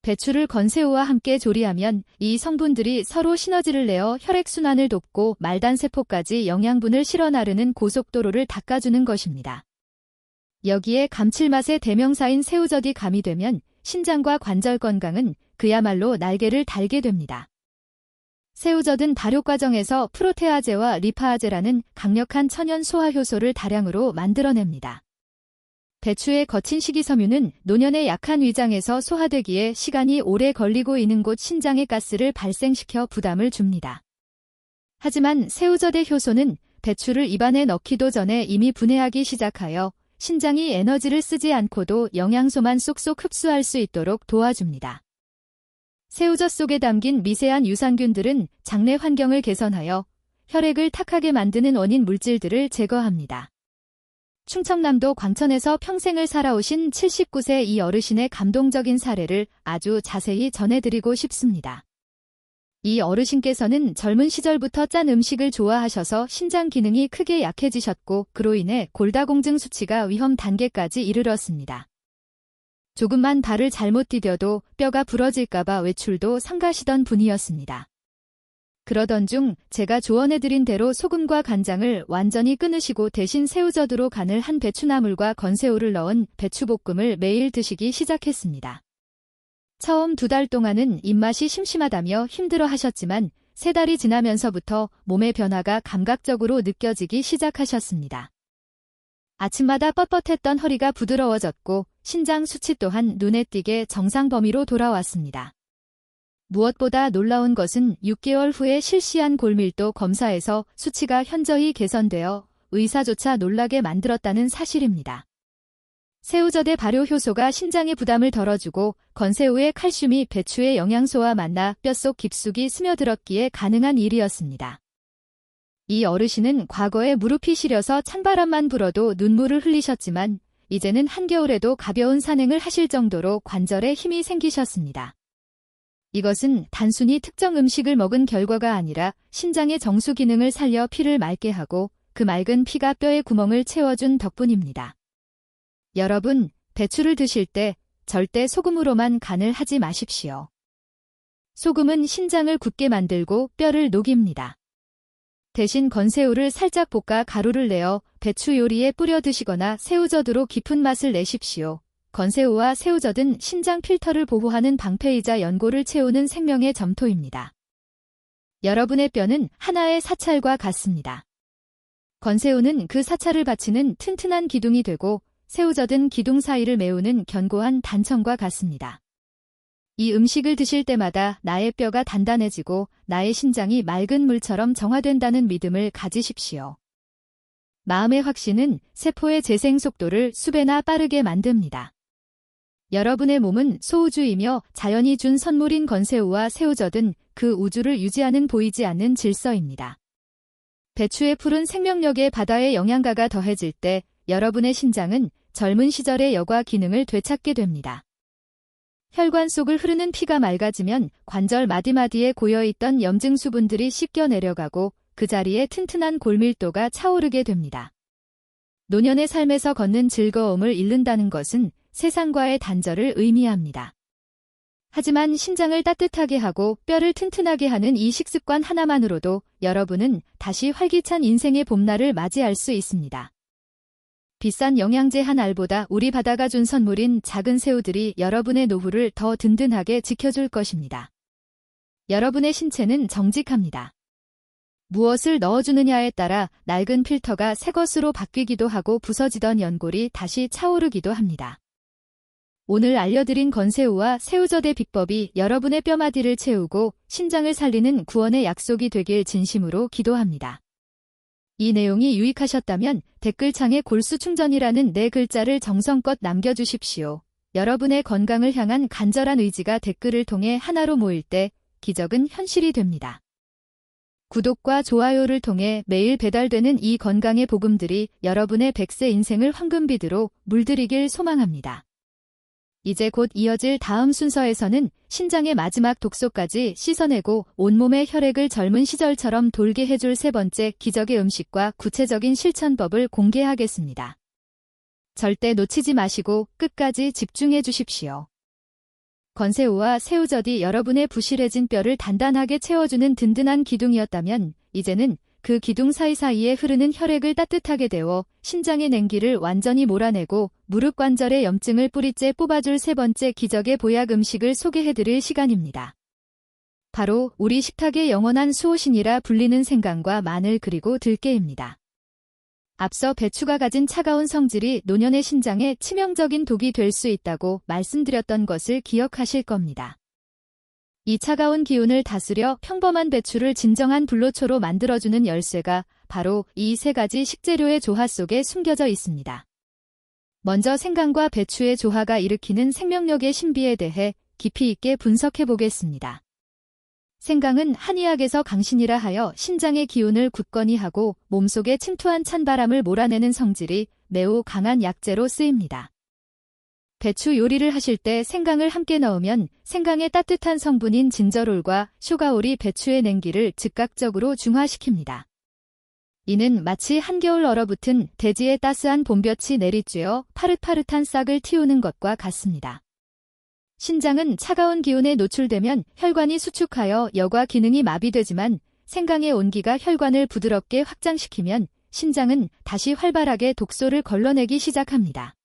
[SPEAKER 1] 배추를 건새우와 함께 조리하면 이 성분들이 서로 시너지를 내어 혈액순환을 돕고 말단세포까지 영양분을 실어 나르는 고속도로를 닦아주는 것입니다. 여기에 감칠맛의 대명사인 새우젓이 가미되면 신장과 관절 건강은 그야말로 날개를 달게 됩니다. 새우젓은 발효 과정에서 프로테아제와 리파아제라는 강력한 천연 소화 효소를 다량으로 만들어냅니다. 배추의 거친 식이섬유는 노년의 약한 위장에서 소화되기에 시간이 오래 걸리고 있는 곳 신장의 가스를 발생시켜 부담을 줍니다. 하지만 새우젓의 효소는 배추를 입안에 넣기도 전에 이미 분해하기 시작하여 신장이 에너지를 쓰지 않고도 영양소만 쏙쏙 흡수할 수 있도록 도와줍니다. 새우젓 속에 담긴 미세한 유산균들은 장내 환경을 개선하여 혈액을 탁하게 만드는 원인 물질들을 제거합니다. 충청남도 광천에서 평생을 살아오신 79세 이 어르신의 감동적인 사례를 아주 자세히 전해드리고 싶습니다. 이 어르신께서는 젊은 시절부터 짠 음식을 좋아하셔서 신장 기능이 크게 약해지셨고 그로 인해 골다공증 수치가 위험 단계까지 이르렀습니다. 조금만 발을 잘못 디뎌도 뼈가 부러질까봐 외출도 삼가시던 분이었습니다. 그러던 중 제가 조언해드린 대로 소금과 간장을 완전히 끊으시고 대신 새우젓으로 간을 한 배추나물과 건새우를 넣은 배추볶음을 매일 드시기 시작했습니다. 처음 2달 동안은 입맛이 심심하다며 힘들어 하셨지만 3달이 지나면서부터 몸의 변화가 감각적으로 느껴지기 시작하셨습니다. 아침마다 뻣뻣했던 허리가 부드러워졌고 신장 수치 또한 눈에 띄게 정상 범위로 돌아왔습니다. 무엇보다 놀라운 것은 6개월 후에 실시한 골밀도 검사에서 수치가 현저히 개선되어 의사조차 놀라게 만들었다는 사실입니다. 새우젓의 발효 효소가 신장의 부담을 덜어주고 건새우의 칼슘이 배추의 영양소와 만나 뼛속 깊숙이 스며들었기에 가능한 일이었습니다. 이 어르신은 과거에 무릎이 시려서 찬바람만 불어도 눈물을 흘리셨지만 이제는 한겨울에도 가벼운 산행을 하실 정도로 관절에 힘이 생기셨습니다. 이것은 단순히 특정 음식을 먹은 결과가 아니라 신장의 정수 기능을 살려 피를 맑게 하고 그 맑은 피가 뼈의 구멍을 채워준 덕분입니다. 여러분, 배추를 드실 때 절대 소금으로만 간을 하지 마십시오. 소금은 신장을 굳게 만들고 뼈를 녹입니다. 대신 건새우를 살짝 볶아 가루를 내어 배추 요리에 뿌려 드시거나 새우젓으로 깊은 맛을 내십시오. 건새우와 새우젓은 신장 필터를 보호하는 방패이자 연골을 채우는 생명의 점토입니다. 여러분의 뼈는 하나의 사찰과 같습니다. 건새우는 그 사찰을 받치는 튼튼한 기둥이 되고 새우젓은 기둥 사이를 메우는 견고한 단청과 같습니다. 이 음식을 드실 때마다 나의 뼈가 단단해지고 나의 신장이 맑은 물처럼 정화된다는 믿음을 가지십시오. 마음의 확신은 세포의 재생 속도를 수배나 빠르게 만듭니다. 여러분의 몸은 소우주이며 자연이 준 선물인 건새우와 새우젓은 그 우주를 유지하는 보이지 않는 질서입니다. 배추의 푸른 생명력에 바다의 영양가가 더해질 때 여러분의 신장은 젊은 시절의 여과 기능을 되찾게 됩니다. 혈관 속을 흐르는 피가 맑아지면 관절 마디마디에 고여있던 염증 수분들이 씻겨 내려가고 그 자리에 튼튼한 골밀도가 차오르게 됩니다. 노년의 삶에서 걷는 즐거움을 잃는다는 것은 세상과의 단절을 의미합니다. 하지만 신장을 따뜻하게 하고 뼈를 튼튼하게 하는 이 식습관 하나만으로도 여러분은 다시 활기찬 인생의 봄날을 맞이할 수 있습니다. 비싼 영양제 한 알보다 우리 바다가 준 선물인 작은 새우들이 여러분의 노후를 더 든든하게 지켜줄 것입니다. 여러분의 신체는 정직합니다. 무엇을 넣어주느냐에 따라 낡은 필터가 새 것으로 바뀌기도 하고 부서지던 연골이 다시 차오르기도 합니다. 오늘 알려드린 건새우와 새우젓의 비법이 여러분의 뼈마디를 채우고 신장을 살리는 구원의 약속이 되길 진심으로 기도합니다. 이 내용이 유익하셨다면 댓글창에 골수충전이라는 4글자를 정성껏 남겨주십시오. 여러분의 건강을 향한 간절한 의지가 댓글을 통해 하나로 모일 때 기적은 현실이 됩니다. 구독과 좋아요를 통해 매일 배달되는 이 건강의 복음들이 여러분의 100세 인생을 황금비드로 물들이길 소망합니다. 이제 곧 이어질 다음 순서에서는 신장의 마지막 독소까지 씻어내고 온몸의 혈액을 젊은 시절처럼 돌게 해줄 3번째 기적의 음식과 구체적인 실천법을 공개하겠습니다. 절대 놓치지 마시고 끝까지 집중해 주십시오. 건새우와 새우젓이 여러분의 부실해진 뼈를 단단하게 채워주는 든든한 기둥이었다면 이제는 그 기둥 사이사이에 흐르는 혈액을 따뜻하게 데워 신장의 냉기를 완전히 몰아내고 무릎 관절의 염증을 뿌리째 뽑아줄 3번째 기적의 보약 음식을 소개해드릴 시간입니다. 바로 우리 식탁의 영원한 수호신이라 불리는 생강과 마늘 그리고 들깨입니다. 앞서 배추가 가진 차가운 성질이 노년의 신장에 치명적인 독이 될 수 있다고 말씀드렸던 것을 기억하실 겁니다. 이 차가운 기운을 다스려 평범한 배추를 진정한 불로초로 만들어주는 열쇠가 바로 이 3가지 식재료의 조화 속에 숨겨져 있습니다. 먼저 생강과 배추의 조화가 일으키는 생명력의 신비에 대해 깊이 있게 분석해 보겠습니다. 생강은 한의학에서 강신이라 하여 신장의 기운을 굳건히 하고 몸속에 침투한 찬바람을 몰아내는 성질이 매우 강한 약재로 쓰입니다. 배추 요리를 하실 때 생강을 함께 넣으면 생강의 따뜻한 성분인 진저롤과 슈가올이 배추의 냉기를 즉각적으로 중화시킵니다. 이는 마치 한겨울 얼어붙은 대지의 따스한 봄볕이 내리쬐어 파릇파릇한 싹을 틔우는 것과 같습니다. 신장은 차가운 기운에 노출되면 혈관이 수축하여 여과 기능이 마비되지만 생강의 온기가 혈관을 부드럽게 확장시키면 신장은 다시 활발하게 독소를 걸러내기 시작합니다.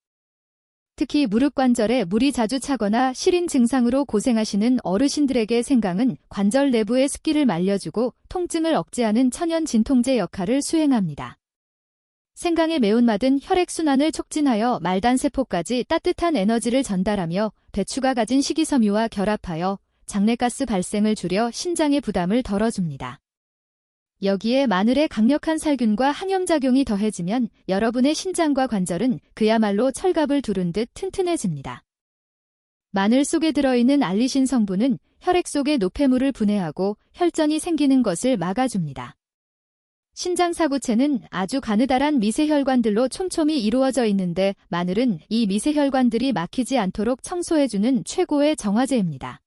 [SPEAKER 1] 특히 무릎 관절에 물이 자주 차거나 시린 증상으로 고생하시는 어르신들에게 생강은 관절 내부의 습기를 말려주고 통증을 억제하는 천연 진통제 역할을 수행합니다. 생강의 매운맛은 혈액순환을 촉진하여 말단세포까지 따뜻한 에너지를 전달하며 배추가 가진 식이섬유와 결합하여 장내가스 발생을 줄여 신장의 부담을 덜어줍니다. 여기에 마늘의 강력한 살균과 항염작용이 더해지면 여러분의 신장과 관절은 그야말로 철갑을 두른 듯 튼튼해집니다. 마늘 속에 들어있는 알리신 성분은 혈액 속에 노폐물을 분해하고 혈전이 생기는 것을 막아줍니다. 신장 사구체는 아주 가느다란 미세혈관들로 촘촘히 이루어져 있는데 마늘은 이 미세혈관들이 막히지 않도록 청소해주는 최고의 정화제입니다.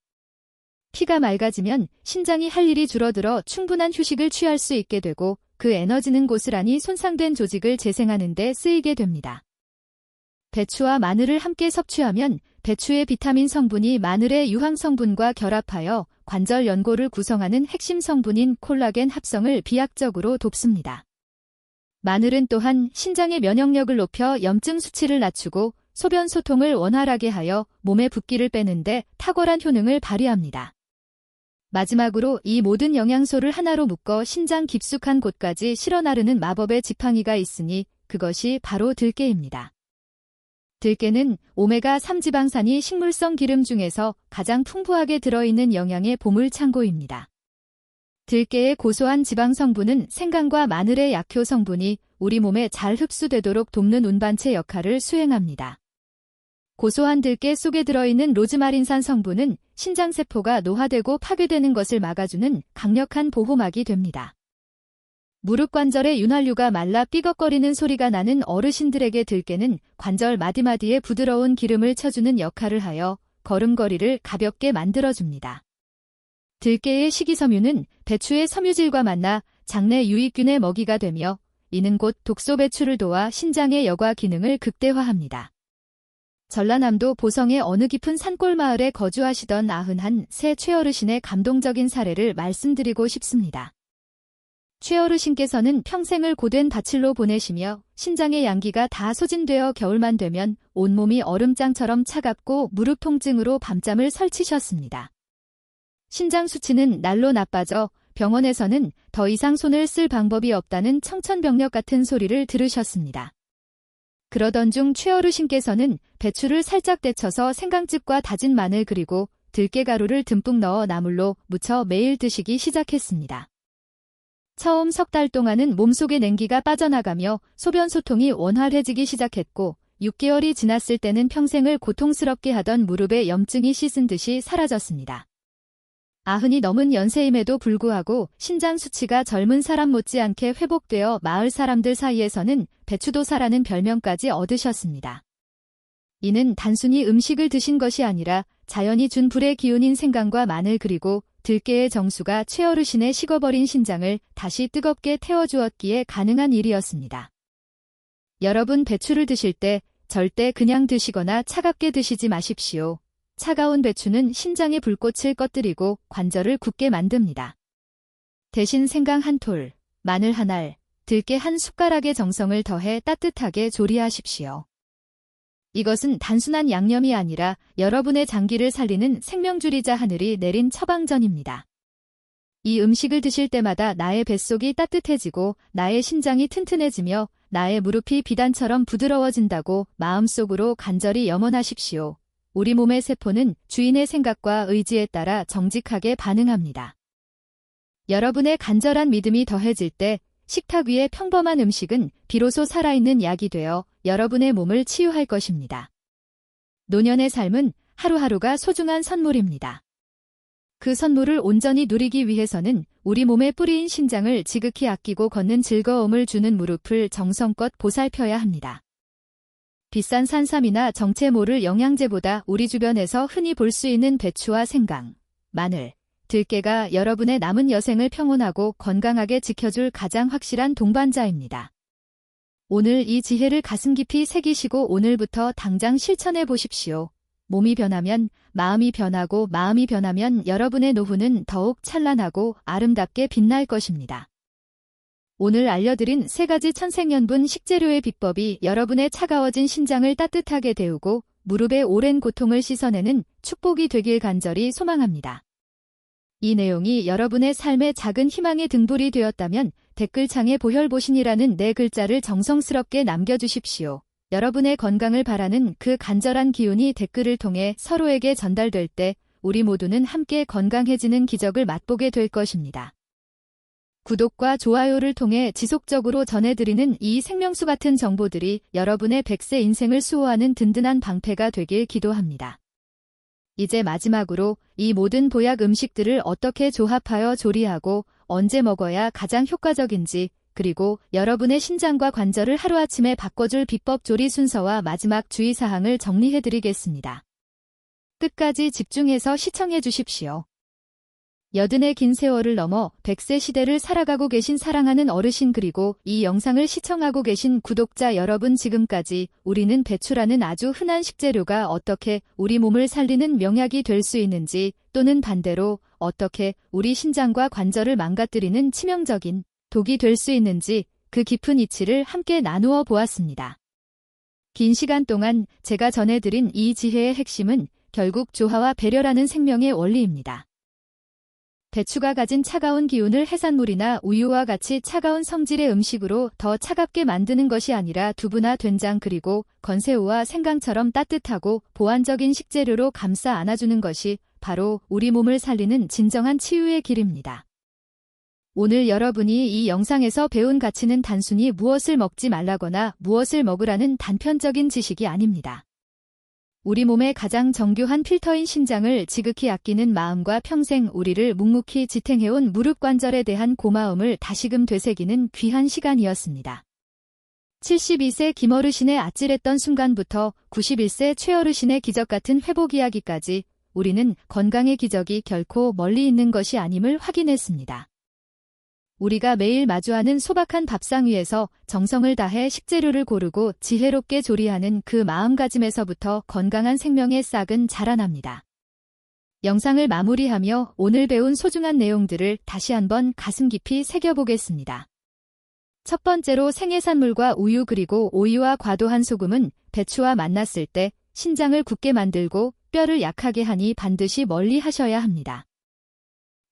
[SPEAKER 1] 피가 맑아지면 신장이 할 일이 줄어들어 충분한 휴식을 취할 수 있게 되고 그 에너지는 고스란히 손상된 조직을 재생하는 데 쓰이게 됩니다. 배추와 마늘을 함께 섭취하면 배추의 비타민 성분이 마늘의 유황 성분과 결합하여 관절 연골을 구성하는 핵심 성분인 콜라겐 합성을 비약적으로 돕습니다. 마늘은 또한 신장의 면역력을 높여 염증 수치를 낮추고 소변 소통을 원활하게 하여 몸의 붓기를 빼는데 탁월한 효능을 발휘합니다. 마지막으로 이 모든 영양소를 하나로 묶어 신장 깊숙한 곳까지 실어 나르는 마법의 지팡이가 있으니 그것이 바로 들깨입니다. 들깨는 오메가3 지방산이 식물성 기름 중에서 가장 풍부하게 들어있는 영양의 보물창고입니다. 들깨의 고소한 지방 성분은 생강과 마늘의 약효 성분이 우리 몸에 잘 흡수되도록 돕는 운반체 역할을 수행합니다. 고소한 들깨 속에 들어있는 로즈마린산 성분은 신장세포가 노화되고 파괴되는 것을 막아주는 강력한 보호막이 됩니다. 무릎 관절의 윤활유가 말라 삐걱거리는 소리가 나는 어르신들에게 들깨는 관절 마디마디에 부드러운 기름을 쳐주는 역할을 하여 걸음걸이를 가볍게 만들어줍니다. 들깨의 식이섬유는 배추의 섬유질과 만나 장내 유익균의 먹이가 되며 이는 곧 독소 배출을 도와 신장의 여과 기능을 극대화합니다. 전라남도 보성의 어느 깊은 산골 마을에 거주하시던 91세 최어르신의 감동적인 사례를 말씀드리고 싶습니다. 최어르신께서는 평생을 고된 밭일로 보내시며 신장의 양기가 다 소진되어 겨울만 되면 온몸이 얼음장처럼 차갑고 무릎 통증으로 밤잠을 설치셨습니다. 신장 수치는 날로 나빠져 병원에서는 더 이상 손을 쓸 방법이 없다는 청천벽력 같은 소리를 들으셨습니다. 그러던 중 최어르신께서는 배추를 살짝 데쳐서 생강즙과 다진 마늘 그리고 들깨가루를 듬뿍 넣어 나물로 무쳐 매일 드시기 시작했습니다. 처음 석 달 동안은 몸속의 냉기가 빠져나가며 소변 소통이 원활해지기 시작했고 6개월이 지났을 때는 평생을 고통스럽게 하던 무릎의 염증이 씻은 듯이 사라졌습니다. 90이 넘은 연세임에도 불구하고 신장 수치가 젊은 사람 못지않게 회복되어 마을 사람들 사이에서는 배추도사라는 별명까지 얻으셨습니다. 이는 단순히 음식을 드신 것이 아니라 자연이 준 불의 기운인 생강과 마늘 그리고 들깨의 정수가 최어르신의 식어버린 신장을 다시 뜨겁게 태워주었기에 가능한 일이었습니다. 여러분 배추를 드실 때 절대 그냥 드시거나 차갑게 드시지 마십시오. 차가운 배추는 신장의 불꽃을 꺼뜨리고 관절을 굳게 만듭니다. 대신 생강 한 톨, 마늘 한 알, 들깨 한 숟가락의 정성을 더해 따뜻하게 조리하십시오. 이것은 단순한 양념이 아니라 여러분의 장기를 살리는 생명줄이자 하늘이 내린 처방전입니다. 이 음식을 드실 때마다 나의 뱃속이 따뜻해지고 나의 심장이 튼튼해지며 나의 무릎이 비단처럼 부드러워진다고 마음속으로 간절히 염원하십시오. 우리 몸의 세포는 주인의 생각과 의지에 따라 정직하게 반응합니다. 여러분의 간절한 믿음이 더해질 때 식탁 위의 평범한 음식은 비로소 살아있는 약이 되어 여러분의 몸을 치유할 것입니다. 노년의 삶은 하루하루가 소중한 선물입니다. 그 선물을 온전히 누리기 위해서는 우리 몸의 뿌리인 신장을 지극히 아끼고 걷는 즐거움을 주는 무릎을 정성껏 보살펴야 합니다. 비싼 산삼이나 정체 모를 영양제보다 우리 주변에서 흔히 볼 수 있는 배추와 생강, 마늘, 들깨가 여러분의 남은 여생을 평온하고 건강하게 지켜줄 가장 확실한 동반자입니다. 오늘 이 지혜를 가슴 깊이 새기시고 오늘부터 당장 실천해 보십시오. 몸이 변하면 마음이 변하고 마음이 변하면 여러분의 노후는 더욱 찬란하고 아름답게 빛날 것입니다. 오늘 알려드린 3가지 천생연분 식재료의 비법이 여러분의 차가워진 신장을 따뜻하게 데우고 무릎의 오랜 고통을 씻어내는 축복이 되길 간절히 소망합니다. 이 내용이 여러분의 삶의 작은 희망의 등불이 되었다면 댓글창에 보혈보신이라는 4글자를 정성스럽게 남겨주십시오. 여러분의 건강을 바라는 그 간절한 기운이 댓글을 통해 서로에게 전달될 때 우리 모두는 함께 건강해지는 기적을 맛보게 될 것입니다. 구독과 좋아요를 통해 지속적으로 전해드리는 이 생명수 같은 정보들이 여러분의 100세 인생을 수호하는 든든한 방패가 되길 기도합니다. 이제 마지막으로 이 모든 보약 음식들을 어떻게 조합하여 조리하고 언제 먹어야 가장 효과적인지 그리고 여러분의 신장과 관절을 하루아침에 바꿔줄 비법 조리 순서와 마지막 주의사항을 정리해드리겠습니다. 끝까지 집중해서 시청해 주십시오. 여든의 긴 세월을 넘어 100세 시대를 살아가고 계신 사랑하는 어르신 그리고 이 영상을 시청하고 계신 구독자 여러분 지금까지 우리는 배추라는 아주 흔한 식재료가 어떻게 우리 몸을 살리는 명약이 될 수 있는지 또는 반대로 어떻게 우리 신장과 관절을 망가뜨리는 치명적인 독이 될 수 있는지 그 깊은 이치를 함께 나누어 보았습니다. 긴 시간 동안 제가 전해드린 이 지혜의 핵심은 결국 조화와 배려라는 생명의 원리입니다. 배추가 가진 차가운 기운을 해산물이나 우유와 같이 차가운 성질의 음식으로 더 차갑게 만드는 것이 아니라 두부나 된장 그리고 건새우와 생강처럼 따뜻하고 보완적인 식재료로 감싸 안아주는 것이 바로 우리 몸을 살리는 진정한 치유의 길입니다. 오늘 여러분이 이 영상에서 배운 가치는 단순히 무엇을 먹지 말라거나 무엇을 먹으라는 단편적인 지식이 아닙니다. 우리 몸의 가장 정교한 필터인 심장을 지극히 아끼는 마음과 평생 우리를 묵묵히 지탱해온 무릎 관절에 대한 고마움을 다시금 되새기는 귀한 시간이었습니다. 72세 김어르신의 아찔했던 순간부터 91세 최어르신의 기적 같은 회복 이야기까지 우리는 건강의 기적이 결코 멀리 있는 것이 아님을 확인했습니다. 우리가 매일 마주하는 소박한 밥상 위에서 정성을 다해 식재료를 고르고 지혜롭게 조리하는 그 마음가짐에서부터 건강한 생명의 싹은 자라납니다. 영상을 마무리하며 오늘 배운 소중한 내용들을 다시 한번 가슴 깊이 새겨보겠습니다. 첫 번째로 생해산물과 우유 그리고 오이와 과도한 소금은 배추와 만났을 때 신장을 굳게 만들고 뼈를 약하게 하니 반드시 멀리 하셔야 합니다.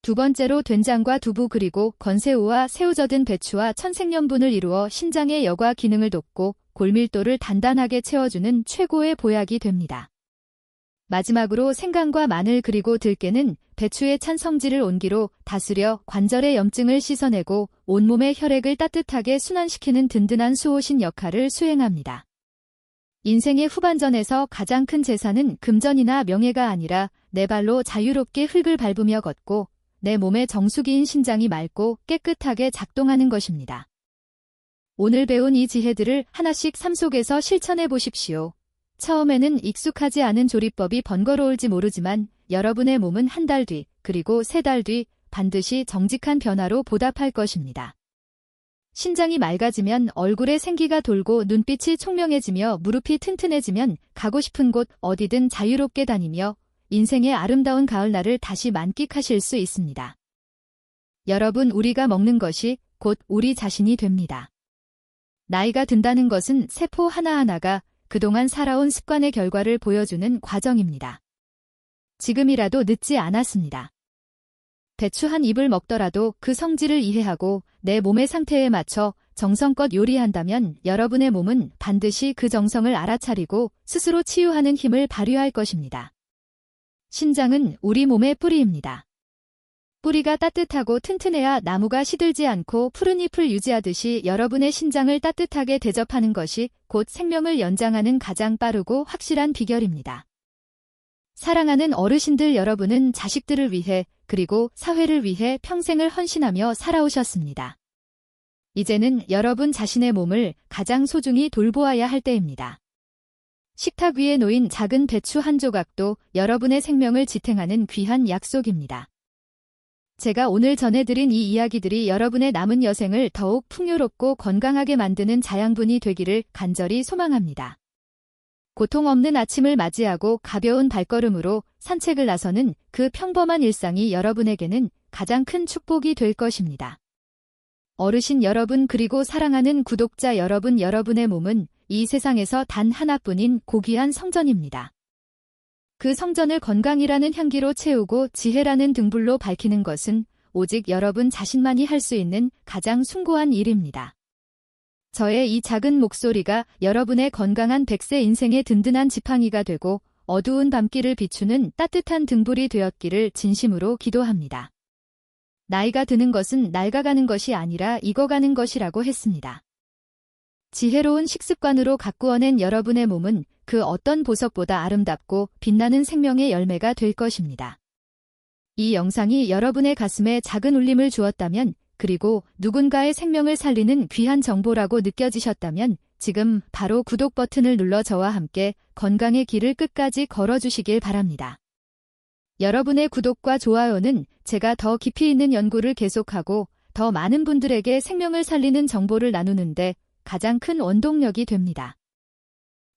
[SPEAKER 1] 두 번째로 된장과 두부 그리고 건새우와 새우 젖은 배추와 천생연분을 이루어 신장의 여과 기능을 돕고 골밀도를 단단하게 채워주는 최고의 보약이 됩니다. 마지막으로 생강과 마늘 그리고 들깨는 배추의 찬 성질을 온기로 다스려 관절의 염증을 씻어내고 온몸의 혈액을 따뜻하게 순환시키는 든든한 수호신 역할을 수행합니다. 인생의 후반전에서 가장 큰 재산은 금전이나 명예가 아니라 내 발로 자유롭게 흙을 밟으며 걷고 내 몸의 정수기인 심장이 맑고 깨끗하게 작동하는 것입니다. 오늘 배운 이 지혜들을 하나씩 삶 속에서 실천해 보십시오. 처음에는 익숙하지 않은 조리법이 번거로울지 모르지만 여러분의 몸은 한 달 뒤, 그리고 3달 뒤 반드시 정직한 변화로 보답할 것입니다. 심장이 맑아지면 얼굴에 생기가 돌고 눈빛이 총명해지며 무릎이 튼튼해지면 가고 싶은 곳 어디든 자유롭게 다니며 인생의 아름다운 가을날을 다시 만끽하실 수 있습니다. 여러분, 우리가 먹는 것이 곧 우리 자신이 됩니다. 나이가 든다는 것은 세포 하나하나가 그동안 살아온 습관의 결과를 보여주는 과정입니다. 지금이라도 늦지 않았습니다. 배추 한 입을 먹더라도 그 성질을 이해하고 내 몸의 상태에 맞춰 정성껏 요리한다면 여러분의 몸은 반드시 그 정성을 알아차리고 스스로 치유하는 힘을 발휘할 것입니다. 심장은 우리 몸의 뿌리입니다. 뿌리가 따뜻하고 튼튼해야 나무가 시들지 않고 푸른 잎을 유지하듯이 여러분의 심장을 따뜻하게 대접하는 것이 곧 생명을 연장하는 가장 빠르고 확실한 비결입니다. 사랑하는 어르신들, 여러분은 자식들을 위해 그리고 사회를 위해 평생을 헌신하며 살아오셨습니다. 이제는 여러분 자신의 몸을 가장 소중히 돌보아야 할 때입니다. 식탁 위에 놓인 작은 배추 한 조각도 여러분의 생명을 지탱하는 귀한 약속입니다. 제가 오늘 전해드린 이 이야기들이 여러분의 남은 여생을 더욱 풍요롭고 건강하게 만드는 자양분이 되기를 간절히 소망합니다. 고통 없는 아침을 맞이하고 가벼운 발걸음으로 산책을 나서는 그 평범한 일상이 여러분에게는 가장 큰 축복이 될 것입니다. 어르신 여러분, 그리고 사랑하는 구독자 여러분, 여러분의 몸은 이 세상에서 단 하나뿐인 고귀한 성전입니다. 그 성전을 건강이라는 향기로 채우고 지혜라는 등불로 밝히는 것은 오직 여러분 자신만이 할 수 있는 가장 숭고한 일입니다. 저의 이 작은 목소리가 여러분의 건강한 100세 인생의 든든한 지팡이가 되고 어두운 밤길을 비추는 따뜻한 등불이 되었기를 진심으로 기도합니다. 나이가 드는 것은 낡아가는 것이 아니라 익어가는 것이라고 했습니다. 지혜로운 식습관으로 가꾸어낸 여러분의 몸은 그 어떤 보석보다 아름답고 빛나는 생명의 열매가 될 것입니다. 이 영상이 여러분의 가슴에 작은 울림을 주었다면, 그리고 누군가의 생명을 살리는 귀한 정보라고 느껴지셨다면 지금 바로 구독 버튼을 눌러 저와 함께 건강의 길을 끝까지 걸어주시길 바랍니다. 여러분의 구독과 좋아요는 제가 더 깊이 있는 연구를 계속하고 더 많은 분들에게 생명을 살리는 정보를 나누는데 가장 큰 원동력이 됩니다.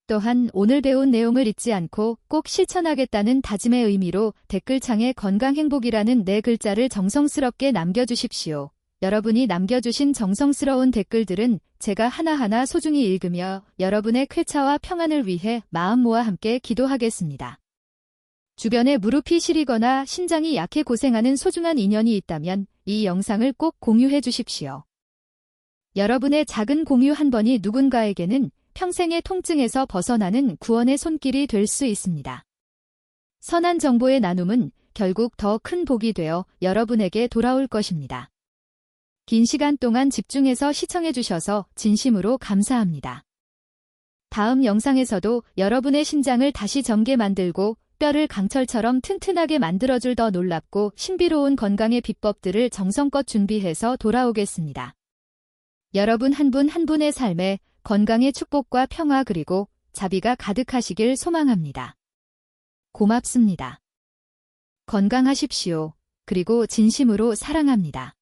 [SPEAKER 1] 또한 오늘 배운 내용을 잊지 않고 꼭 실천하겠다는 다짐의 의미로 댓글창에 건강행복이라는 4글자를 정성스럽게 남겨주십시오. 여러분이 남겨주신 정성스러운 댓글들은 제가 하나하나 소중히 읽으며 여러분의 쾌차와 평안을 위해 마음 모아 함께 기도하겠습니다. 주변에 무릎이 시리거나 심장이 약해 고생하는 소중한 인연이 있다면 이 영상을 꼭 공유해 주십시오. 여러분의 작은 공유 한 번이 누군가에게는 평생의 통증에서 벗어나는 구원의 손길이 될 수 있습니다. 선한 정보의 나눔은 결국 더 큰 복이 되어 여러분에게 돌아올 것입니다. 긴 시간 동안 집중해서 시청해 주셔서 진심으로 감사합니다. 다음 영상에서도 여러분의 신장을 다시 젊게 만들고 뼈를 강철처럼 튼튼하게 만들어줄 더 놀랍고 신비로운 건강의 비법들을 정성껏 준비해서 돌아오겠습니다. 여러분 한 분 한 분의 삶에 건강의 축복과 평화 그리고 자비가 가득하시길 소망합니다. 고맙습니다. 건강하십시오. 그리고 진심으로 사랑합니다.